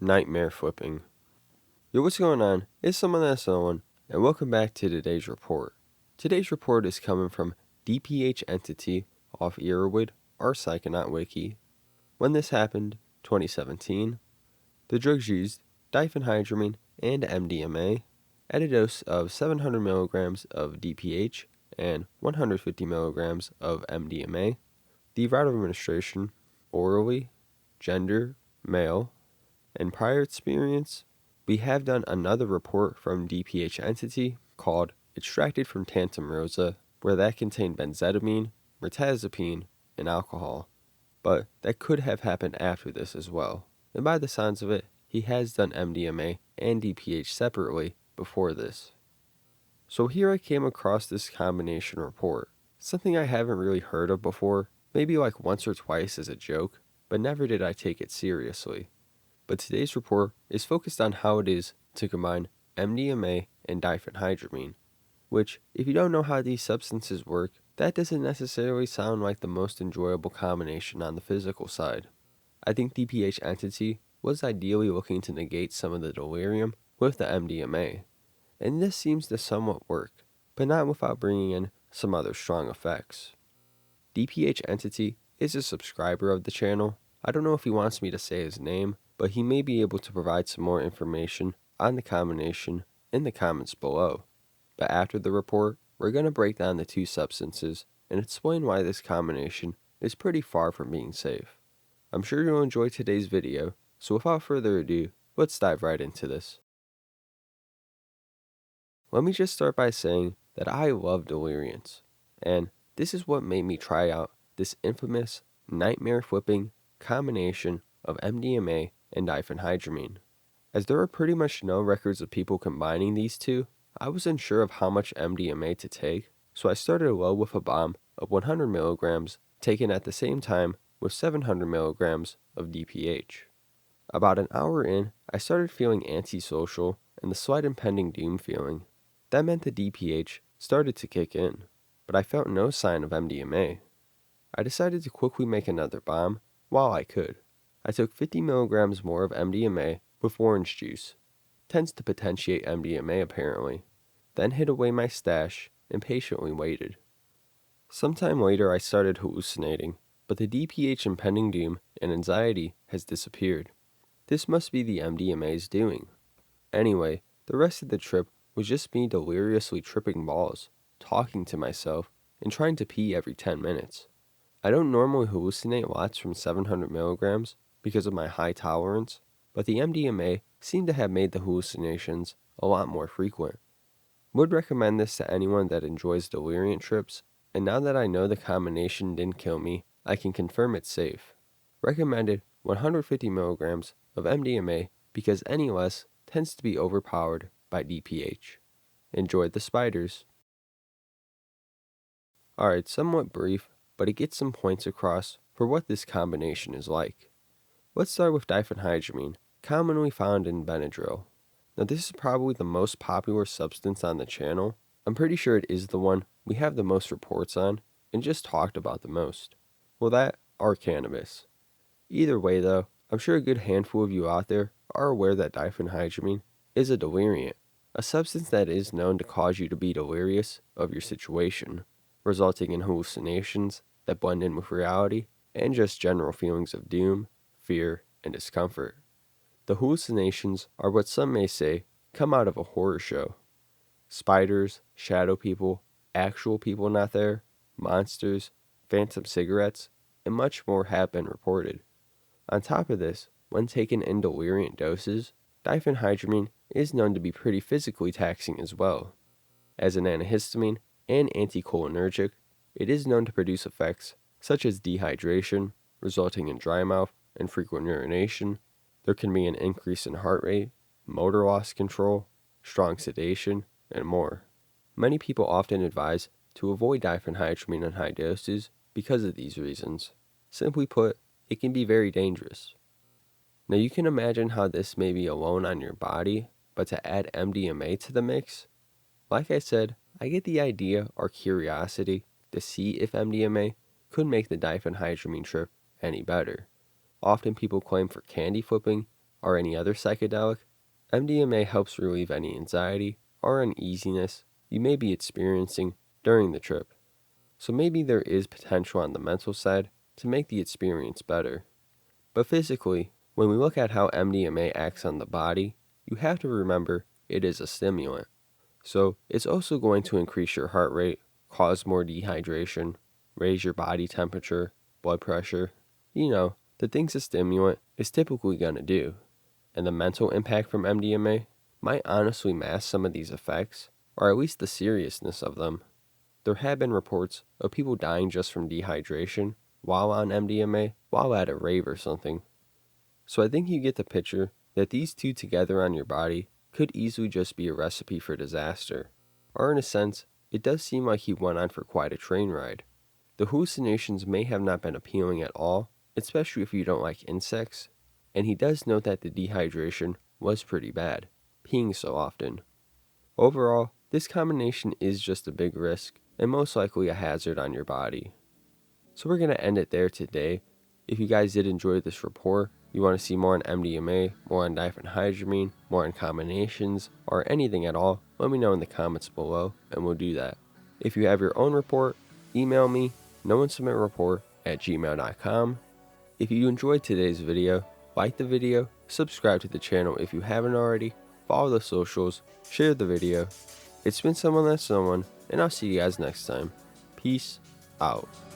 nightmare flipping. Yo, what's going on? It's someone that's known, and welcome back to today's report. Today's report is coming from DPH entity off ETHEREUM, our Psychonaut wiki. When this happened, 2017, the drugs used diphenhydramine and MDMA at a dose of 700 milligrams of DPH and 150 milligrams of MDMA. The route of administration, orally, gender, male, and prior experience. We have done another report from DPH entity called Extracted from Tantum Rosa, where that contained benzetamine, mirtazapine, and alcohol. But that could have happened after this as well. And by the sounds of it, he has done MDMA and DPH separately before this. So here I came across this combination report, something I haven't really heard of before, maybe like once or twice as a joke, but never did I take it seriously. But today's report is focused on how it is to combine MDMA and diphenhydramine, which, if you don't know how these substances work, that doesn't necessarily sound like the most enjoyable combination on the physical side. I think DPH entity was ideally looking to negate some of the delirium with the MDMA, and this seems to somewhat work, but not without bringing in some other strong effects. DPH entity is a subscriber of the channel. I don't know if he wants me to say his name, but he may be able to provide some more information on the combination in the comments below. But after the report, we're going to break down the two substances and explain why this combination is pretty far from being safe. I'm sure you'll enjoy today's video, so without further ado, let's dive right into this. Let me just start by saying that I love deliriants, and this is what made me try out this infamous nightmare flipping combination of MDMA and diphenhydramine. As there are pretty much no records of people combining these two, I was unsure of how much MDMA to take, so I started low with a bomb of 100 milligrams taken at the same time with 700 milligrams of DPH. About an hour in, I started feeling antisocial and the slight impending doom feeling. That meant the DPH started to kick in, but I felt no sign of MDMA. I decided to quickly make another bomb while I could. I took 50 milligrams more of MDMA with orange juice. Tends to potentiate MDMA apparently. Then hid away my stash and patiently waited. Sometime later I started hallucinating, but the DPH impending doom and anxiety has disappeared. This must be the MDMA's doing. Anyway, the rest of the trip was just me deliriously tripping balls, talking to myself, and trying to pee every 10 minutes. I don't normally hallucinate lots from 700 milligrams because of my high tolerance, but the MDMA seemed to have made the hallucinations a lot more frequent. Would recommend this to anyone that enjoys deliriant trips, and now that I know the combination didn't kill me, I can confirm it's safe. Recommended 150 milligrams of MDMA because any less tends to be overpowered by DPH. Enjoyed the spiders. Alright, somewhat brief, but it gets some points across for what this combination is like. Let's start with diphenhydramine, commonly found in Benadryl. Now this is probably the most popular substance on the channel. I'm pretty sure it is the one we have the most reports on and just talked about the most. Well, that or cannabis. Either way though, I'm sure a good handful of you out there are aware that diphenhydramine is a deliriant, a substance that is known to cause you to be delirious of your situation, resulting in hallucinations that blend in with reality and just general feelings of doom, fear, and discomfort. The hallucinations are what some may say come out of a horror show. Spiders, shadow people, actual people not there, monsters, phantom cigarettes, and much more have been reported. On top of this, when taken in deliriant doses, diphenhydramine is known to be pretty physically taxing as well. As an antihistamine and anticholinergic, it is known to produce effects such as dehydration, resulting in dry mouth and frequent urination. There can be an increase in heart rate, motor loss control, strong sedation, and more. Many people often advise to avoid diphenhydramine in high doses because of these reasons. Simply put, it can be very dangerous. Now you can imagine how this may be alone on your body, but to add MDMA to the mix? Like I said, I get the idea or curiosity to see if MDMA could make the diphenhydramine trip any better. Often people claim for candy flipping, or any other psychedelic, MDMA helps relieve any anxiety or uneasiness you may be experiencing during the trip. So maybe there is potential on the mental side to make the experience better. But physically, when we look at how MDMA acts on the body, you have to remember it is a stimulant. So it's also going to increase your heart rate, cause more dehydration, raise your body temperature, blood pressure. You know, the things a stimulant is typically going to do. And the mental impact from MDMA might honestly mask some of these effects, or at least the seriousness of them. There have been reports of people dying just from dehydration while on MDMA, while at a rave or something. So I think you get the picture that these two together on your body could easily just be a recipe for disaster. Or in a sense, it does seem like he went on for quite a train ride. The hallucinations may have not been appealing at all, especially if you don't like insects, and he does note that the dehydration was pretty bad, peeing so often. Overall, this combination is just a big risk and most likely a hazard on your body. So we're going to end it there today. If you guys did enjoy this report, you want to see more on MDMA, more on diphenhydramine, more on combinations, or anything at all, let me know in the comments below and we'll do that. If you have your own report, email me, NoOneSubmitReport@gmail.com. If you enjoyed today's video, like the video, subscribe to the channel if you haven't already, follow the socials, share the video. It's been Someone That's Someone, and I'll see you guys next time. Peace out.